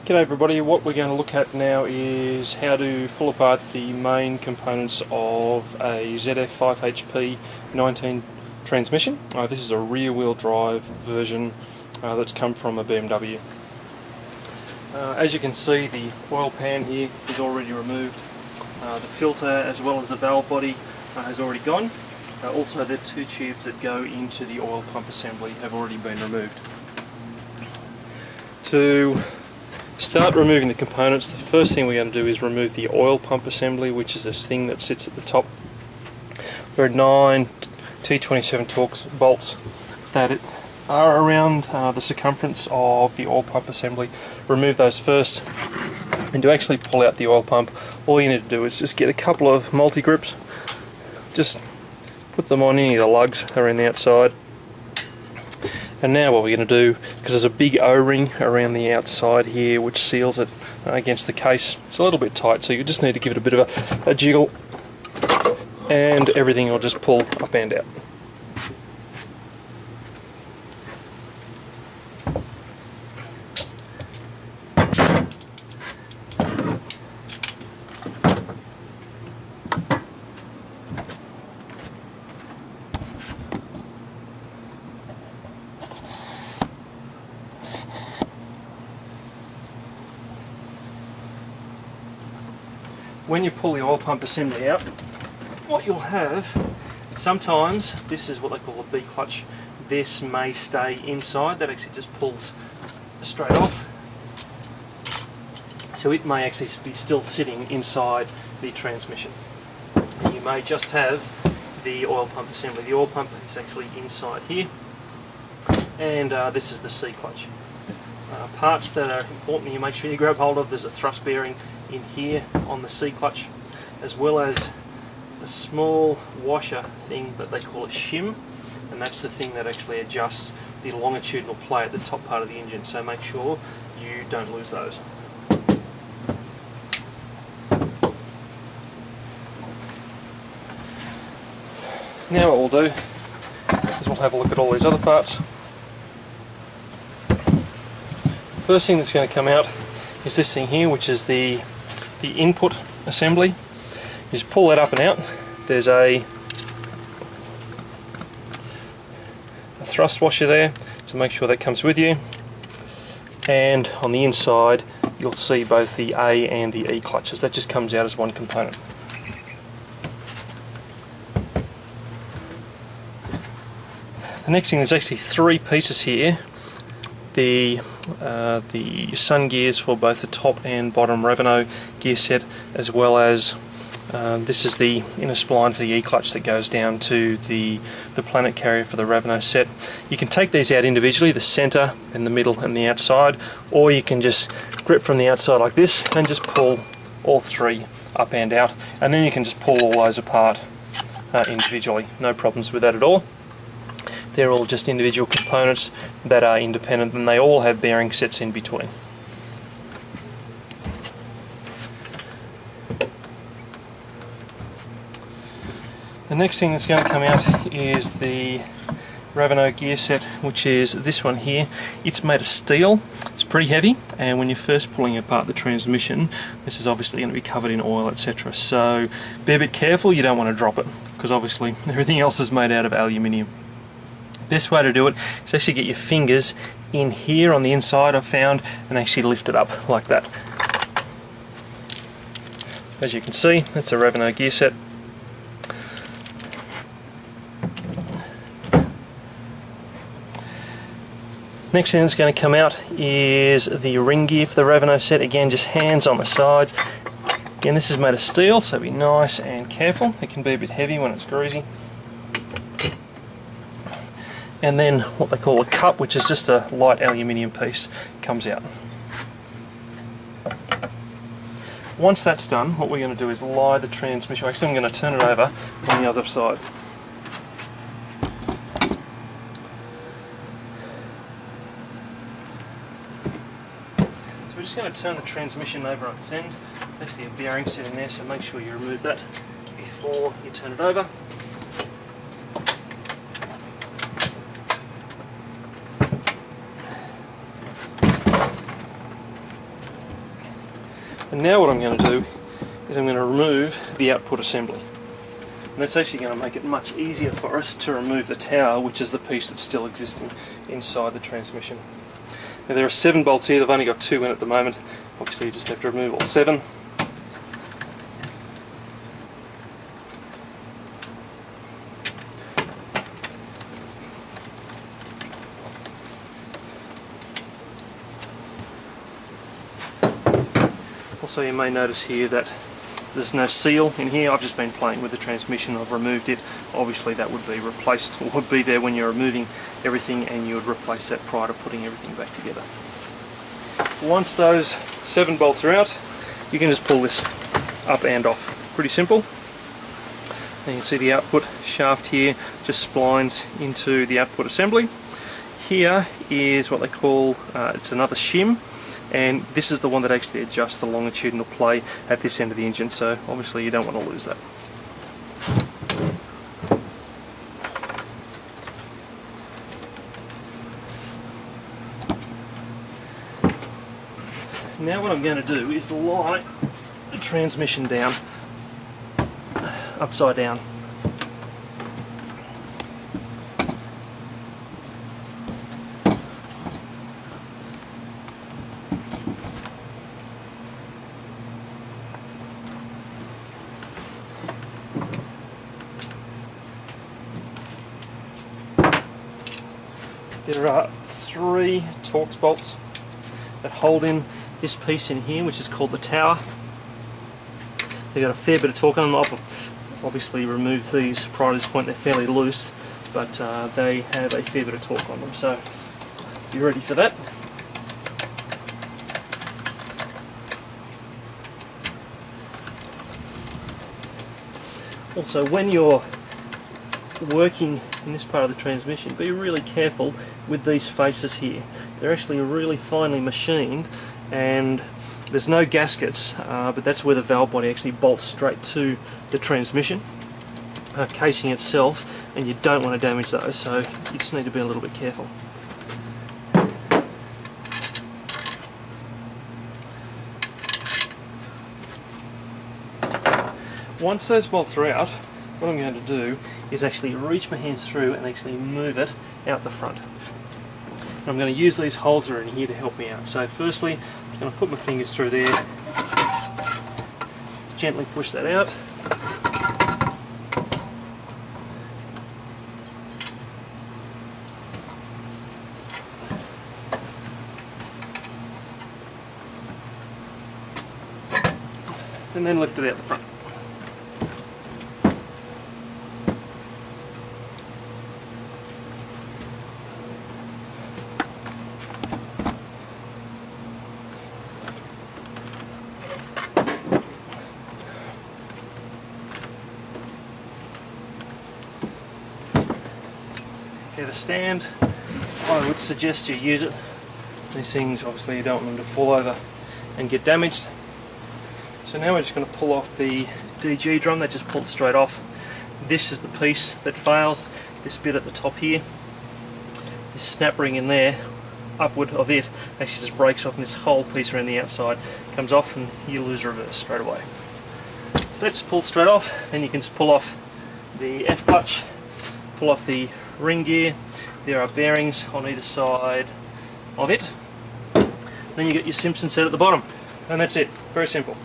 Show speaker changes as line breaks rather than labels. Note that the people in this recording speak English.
G'day everybody, what we're going to look at now is how to pull apart the main components of a ZF 5HP 19 transmission. This is a rear wheel drive version that's come from a BMW. As you can see, the oil pan here is already removed. The filter as well as the valve body has already gone. Also the two tubes that go into the oil pump assembly have already been removed. To start removing the components, the first thing we're going to do is remove the oil pump assembly, which is this thing that sits at the top. There are 9 T27 Torx bolts that are around the circumference of the oil pump assembly. Remove those first, and to actually pull out the oil pump, all you need to do is just get a couple of multi-grips, just put them on any of the lugs that are on the outside. And now what we're going to do, because there's a big O-ring around the outside here which seals it against the case, it's a little bit tight, so you just need to give it a bit of a jiggle and everything will just pull up and out. When you pull the oil pump assembly out, what you'll have, sometimes, this is what they call a B clutch, this may stay inside, that actually just pulls straight off. So it may actually be still sitting inside the transmission. And you may just have the oil pump assembly. The oil pump is actually inside here, and this is the C clutch. Parts that are important you make sure you grab hold of, there's a thrust bearing in here on the C clutch, as well as a small washer thing that they call a shim, and that's the thing that actually adjusts the longitudinal play at the top part of the engine, so make sure you don't lose those. Now what we'll do is we'll have a look at all these other parts. First thing that's going to come out is this thing here, which is the input assembly. You just pull that up and out. There's a thrust washer there, so make sure that comes with you. And on the inside you'll see both the A and the E clutches. That just comes out as one component. The next thing, there's actually 3 pieces here. The sun gears for both the top and bottom Ravino gear set, as well as this is the inner spline for the E-clutch that goes down to the planet carrier for the Ravino set. You can take these out individually, the centre and the middle and the outside, or you can just grip from the outside like this and just pull all 3 up and out, and then you can just pull all those apart individually. No problems with that at all. They're all just individual components that are independent, and they all have bearing sets in between. The next thing that's going to come out is the Ravino gear set, which is this one here. It's made of steel, it's pretty heavy, and when you're first pulling apart the transmission, this is obviously going to be covered in oil, etc. So be a bit careful, you don't want to drop it, because obviously everything else is made out of aluminium. Best way to do it is actually get your fingers in here on the inside, I've found, and actually lift it up like that. As you can see, that's a Ravino gear set. Next thing that's going to come out is the ring gear for the Ravino set. Again, just hands on the sides. Again, this is made of steel, so be nice and careful. It can be a bit heavy when it's greasy. And then what they call a cup, which is just a light aluminium piece, comes out. Once that's done, what we're going to do is lie the transmission. Actually, I'm going to turn it over on the other side. So we're just going to turn the transmission over on its end. There's actually a bearing set in there, so make sure you remove that before you turn it over. And now what I'm going to do is I'm going to remove the output assembly. And that's actually going to make it much easier for us to remove the tower, which is the piece that's still existing inside the transmission. Now there are 7 bolts here, they've only got 2 in at the moment. Obviously you just have to remove all 7. Also, you may notice here that there's no seal in here. I've just been playing with the transmission, I've removed it. Obviously that would be replaced, or would be there when you're removing everything, and you would replace that prior to putting everything back together. Once those 7 bolts are out, you can just pull this up and off. Pretty simple. And you can see the output shaft here just splines into the output assembly. Here is what they call, it's another shim. And this is the one that actually adjusts the longitudinal play at this end of the engine, so obviously you don't want to lose that. Now what I'm going to do is lie the transmission down upside down. There are 3 Torx bolts that hold in this piece in here, which is called the tower. They've got a fair bit of torque on them. I've obviously removed these prior to this point. They're fairly loose, but they have a fair bit of torque on them. So, you ready for that? Also, when you're working in this part of the transmission, be really careful with these faces here. They're actually really finely machined, and there's no gaskets, but that's where the valve body actually bolts straight to the transmission casing itself, and you don't want to damage those, so you just need to be a little bit careful. Once those bolts are out, what I'm going to do is actually reach my hands through and actually move it out the front. And I'm going to use these holes that are in here to help me out. So firstly, I'm going to put my fingers through there, gently push that out. And then lift it out the front. Okay, the stand, I would suggest you use it. These things, obviously you don't want them to fall over and get damaged. So now we're just going to pull off the DG drum. That just pulls straight off. This is the piece that fails, this bit at the top here. This snap ring in there, upward of it, actually just breaks off, and this whole piece around the outside comes off, and you lose reverse straight away. So that just pulls straight off. Then you can just pull off the F clutch, pull off the ring gear. There are bearings on either side of it. Then you get your Simpson set at the bottom, and that's it. Very simple.